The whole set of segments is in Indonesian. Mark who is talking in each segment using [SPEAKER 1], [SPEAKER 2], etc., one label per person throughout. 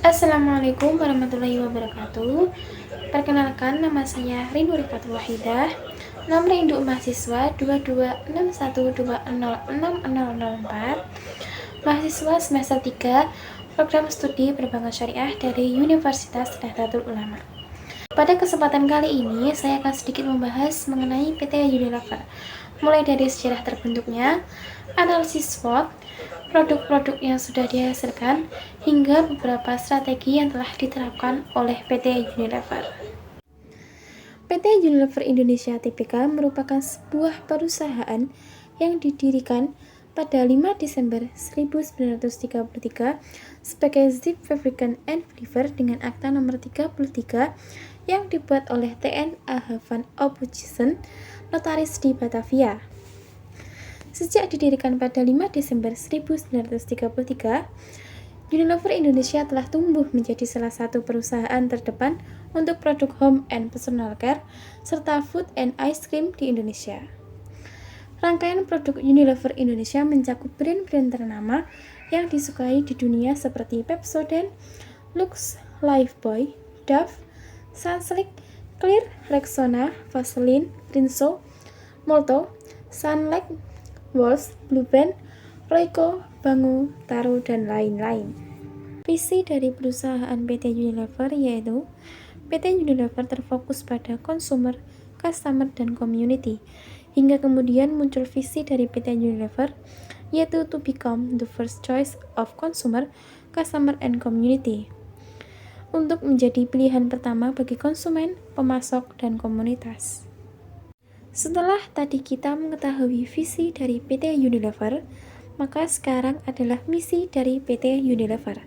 [SPEAKER 1] Assalamualaikum warahmatullahi wabarakatuh. Perkenalkan, nama saya Rindu Rifatul Wahidah. Nomor induk mahasiswa 226120606004. Mahasiswa semester 3 Program Studi Perbankan Syariah dari Universitas Nahdlatul Ulama. Pada kesempatan kali ini, saya akan sedikit membahas mengenai PT Unilever, mulai dari sejarah terbentuknya, analisis SWOT, produk-produk yang sudah dihasilkan, hingga beberapa strategi yang telah diterapkan oleh PT Unilever. PT Unilever Indonesia Tbk merupakan sebuah perusahaan yang didirikan pada 5 Desember 1933 sebagai Zip Fabricant and Flavor dengan akta nomor 33 yang dibuat oleh T.N. A.H. van Ophuijsen, notaris di Batavia. Sejak didirikan pada 5 Desember 1933, Unilever Indonesia telah tumbuh menjadi salah satu perusahaan terdepan untuk produk home and personal care serta food and ice cream di Indonesia. Rangkaian produk Unilever Indonesia mencakup brand-brand ternama yang disukai di dunia seperti Pepsodent, Lux, Lifebuoy, Dove, Sunsilk, Clear, Rexona, Vaseline, Rinso, Molto, Sunlight, Walls, Blue Band, Royco, Bangu, Taro, dan lain-lain. Visi dari perusahaan PT Unilever yaitu PT Unilever terfokus pada consumer, customer, dan community. Hingga kemudian muncul visi dari PT Unilever yaitu to become the first choice of consumer, customer, and community. Untuk menjadi pilihan pertama bagi konsumen, pemasok, dan komunitas. Setelah tadi kita mengetahui visi dari PT Unilever, maka sekarang adalah misi dari PT Unilever.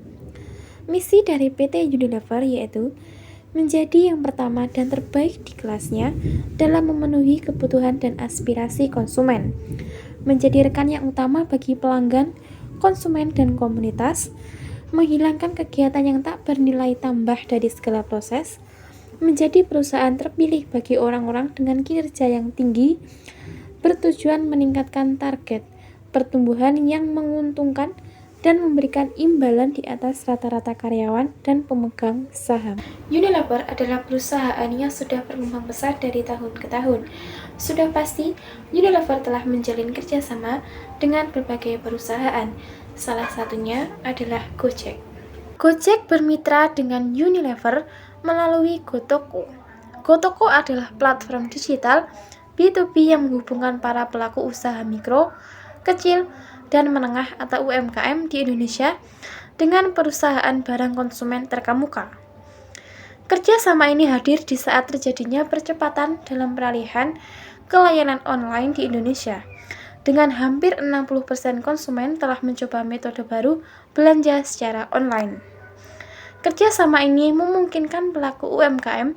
[SPEAKER 1] Misi dari PT Unilever yaitu menjadi yang pertama dan terbaik di kelasnya dalam memenuhi kebutuhan dan aspirasi konsumen, menjadi rekan yang utama bagi pelanggan, konsumen, dan komunitas, menghilangkan kegiatan yang tak bernilai tambah dari segala proses, menjadi perusahaan terpilih bagi orang-orang dengan kinerja yang tinggi, bertujuan meningkatkan target pertumbuhan yang menguntungkan dan memberikan imbalan di atas rata-rata karyawan dan pemegang saham. Unilever adalah perusahaan yang sudah berkembang pesat dari tahun ke tahun. Sudah pasti, Unilever telah menjalin kerjasama dengan berbagai perusahaan. Salah satunya adalah Gojek. Gojek bermitra dengan Unilever melalui Gotoko. Gotoko adalah platform digital B2B yang menghubungkan para pelaku usaha mikro, kecil, dan menengah atau UMKM di Indonesia dengan perusahaan barang konsumen terkemuka. Kerjasama ini hadir di saat terjadinya percepatan dalam peralihan ke layanan online di Indonesia. Dengan hampir 60% konsumen telah mencoba metode baru belanja secara online. Kerjasama ini memungkinkan pelaku UMKM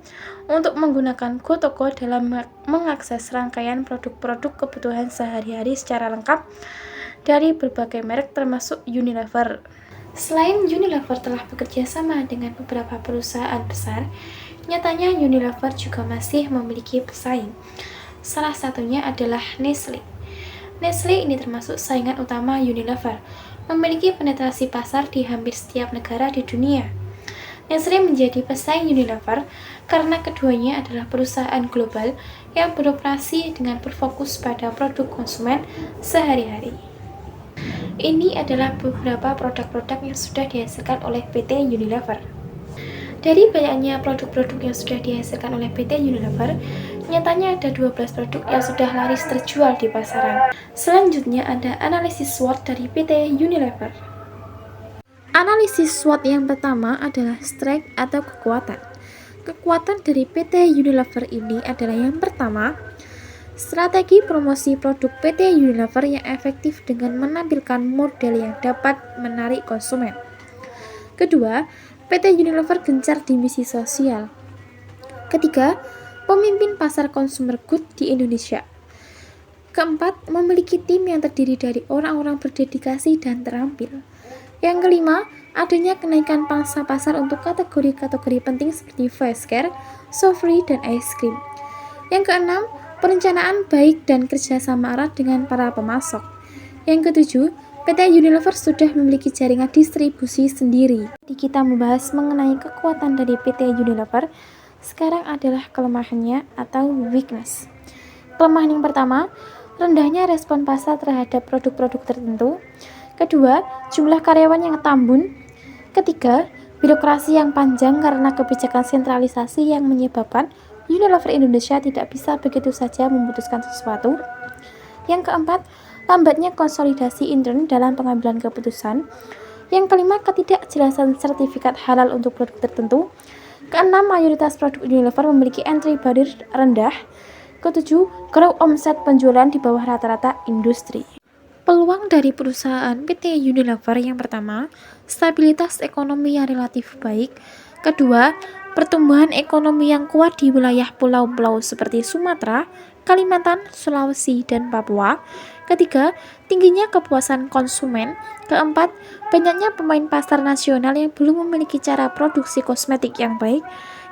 [SPEAKER 1] untuk menggunakan Gotoko dalam mengakses rangkaian produk-produk kebutuhan sehari-hari secara lengkap dari berbagai merek termasuk Unilever. Selain Unilever telah bekerja sama dengan beberapa perusahaan besar, nyatanya Unilever juga masih memiliki pesaing. Salah satunya adalah Nestle. Nestle ini termasuk saingan utama Unilever, memiliki penetrasi pasar di hampir setiap negara di dunia. Nestle menjadi pesaing Unilever karena keduanya adalah perusahaan global yang beroperasi dengan berfokus pada produk konsumen sehari-hari. Ini adalah beberapa produk-produk yang sudah dihasilkan oleh PT Unilever. Dari banyaknya produk-produk yang sudah dihasilkan oleh PT Unilever, nyatanya ada 12 produk yang sudah laris terjual di pasaran. Selanjutnya ada analisis SWOT dari PT Unilever. Analisis SWOT yang pertama adalah strength atau kekuatan. Kekuatan dari PT Unilever ini adalah yang pertama, strategi promosi produk PT Unilever yang efektif dengan menampilkan model yang dapat menarik konsumen. Kedua, PT Unilever gencar di misi sosial. Ketiga, pemimpin pasar consumer good di Indonesia. Keempat, memiliki tim yang terdiri dari orang-orang berdedikasi dan terampil. Yang kelima, adanya kenaikan pangsa pasar untuk kategori-kategori penting seperti face care, soft-free, dan ice cream. Yang keenam, perencanaan baik dan kerjasama erat dengan para pemasok. Yang ketujuh, PT Unilever sudah memiliki jaringan distribusi sendiri. Jadi kita membahas mengenai kekuatan dari PT Unilever. Sekarang adalah kelemahannya atau weakness. Kelemahan yang pertama, rendahnya respon pasar terhadap produk-produk tertentu. Kedua, jumlah karyawan yang tambun. Ketiga, birokrasi yang panjang karena kebijakan sentralisasi yang menyebabkan Unilever Indonesia tidak bisa begitu saja memutuskan sesuatu. Yang keempat, lambatnya konsolidasi intern dalam pengambilan keputusan. Yang kelima, ketidakjelasan sertifikat halal untuk produk tertentu. Keenam, mayoritas produk Unilever memiliki entry barrier rendah. Ketujuh, grow omset penjualan di bawah rata-rata industri. Peluang dari perusahaan PT Unilever yang pertama, stabilitas ekonomi yang relatif baik. Kedua, pertumbuhan ekonomi yang kuat di wilayah pulau-pulau seperti Sumatera, Kalimantan, Sulawesi, dan Papua. Ketiga, tingginya kepuasan konsumen. Keempat, banyaknya pemain pasar nasional yang belum memiliki cara produksi kosmetik yang baik.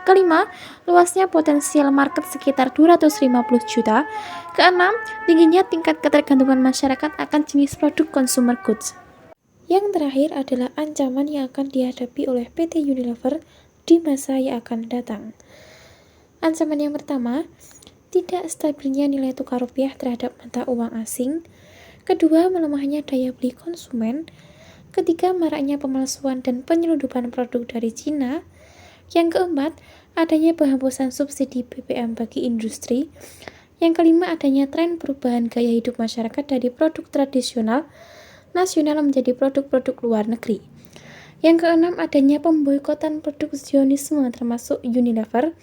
[SPEAKER 1] Kelima, luasnya potensial market sekitar 250 juta. Keenam, tingginya tingkat ketergantungan masyarakat akan jenis produk consumer goods. Yang terakhir adalah ancaman yang akan dihadapi oleh PT Unilever di masa yang akan datang. Ancaman yang pertama, tidak stabilnya nilai tukar rupiah terhadap mata uang asing. Kedua, melemahnya daya beli konsumen. Ketiga, maraknya pemalsuan dan penyelundupan produk dari Cina. Yang keempat, adanya penghapusan subsidi BBM bagi industri. Yang kelima, adanya tren perubahan gaya hidup masyarakat dari produk tradisional nasional menjadi produk-produk luar negeri. Yang keenam, adanya pemboikotan produk Zionisme termasuk Unilever.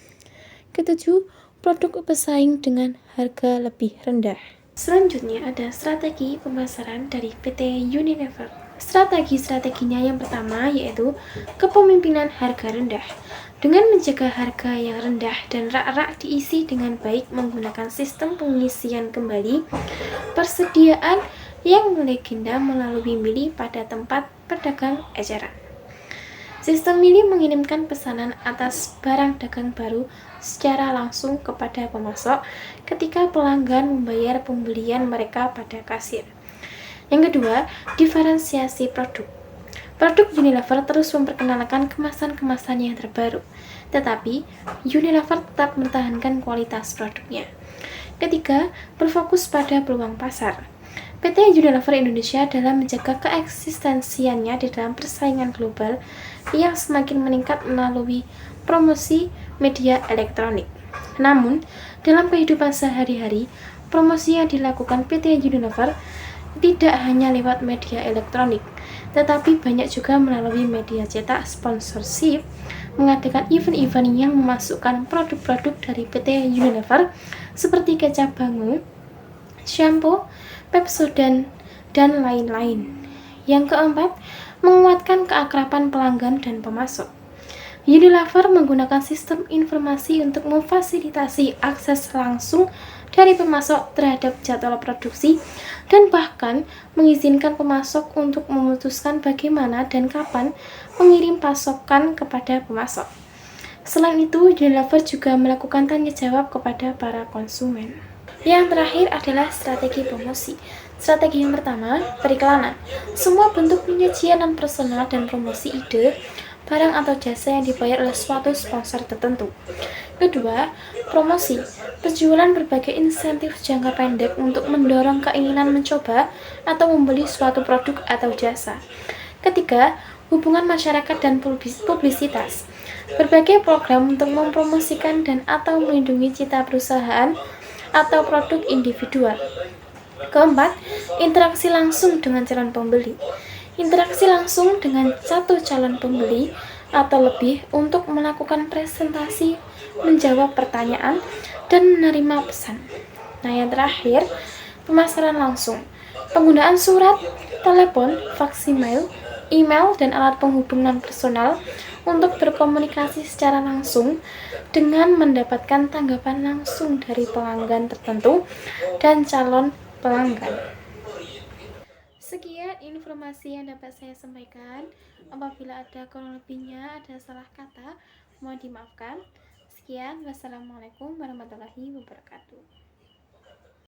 [SPEAKER 1] Ketujuh, produk pesaing dengan harga lebih rendah. Selanjutnya ada strategi pemasaran dari PT Unilever. Strategi-strateginya yang pertama yaitu kepemimpinan harga rendah. Dengan menjaga harga yang rendah dan rak-rak diisi dengan baik menggunakan sistem pengisian kembali, persediaan yang melegenda melalui mili pada tempat pedagang eceran. Sistem mili mengirimkan pesanan atas barang dagang baru secara langsung kepada pemasok ketika pelanggan membayar pembelian mereka pada kasir. Yang kedua, diferensiasi produk. Produk Unilever terus memperkenalkan kemasan-kemasan yang terbaru, tetapi Unilever tetap mempertahankan kualitas produknya. Ketiga, berfokus pada peluang pasar. PT Unilever Indonesia dalam menjaga keeksistensiannya di dalam persaingan global yang semakin meningkat melalui promosi media elektronik. Namun, dalam kehidupan sehari-hari, promosi yang dilakukan PT Unilever tidak hanya lewat media elektronik, tetapi banyak juga melalui media cetak, sponsorship, mengadakan event-event yang memasukkan produk-produk dari PT Unilever seperti kecap Bangu, shampoo, Pepsodent, dan lain-lain. Yang keempat, menguatkan keakraban pelanggan dan pemasok. Unilever menggunakan sistem informasi untuk memfasilitasi akses langsung dari pemasok terhadap jadwal produksi dan bahkan mengizinkan pemasok untuk memutuskan bagaimana dan kapan mengirim pasokan kepada pemasok. Selain itu, Unilever juga melakukan tanya jawab kepada para konsumen. Yang terakhir adalah strategi promosi. Strategi yang pertama, periklanan. Semua bentuk penyajian non personal dan promosi ide, barang atau jasa yang dibayar oleh suatu sponsor tertentu. Kedua, promosi. Penjualan berbagai insentif jangka pendek untuk mendorong keinginan mencoba atau membeli suatu produk atau jasa. Ketiga, hubungan masyarakat dan publisitas. Berbagai program untuk mempromosikan dan atau melindungi cita perusahaan atau produk individual. Keempat, interaksi langsung dengan calon pembeli. Interaksi langsung dengan satu calon pembeli atau lebih untuk melakukan presentasi, menjawab pertanyaan, dan menerima pesan. Nah, yang terakhir, pemasaran langsung. Penggunaan surat, telepon, faksimiles, email, dan alat penghubung non-personal untuk berkomunikasi secara langsung dengan mendapatkan tanggapan langsung dari pelanggan tertentu dan calon pelanggan. Sekian informasi yang dapat saya sampaikan. Apabila ada kurang lebihnya, ada salah kata, mohon dimaafkan. Sekian, wassalamualaikum warahmatullahi wabarakatuh.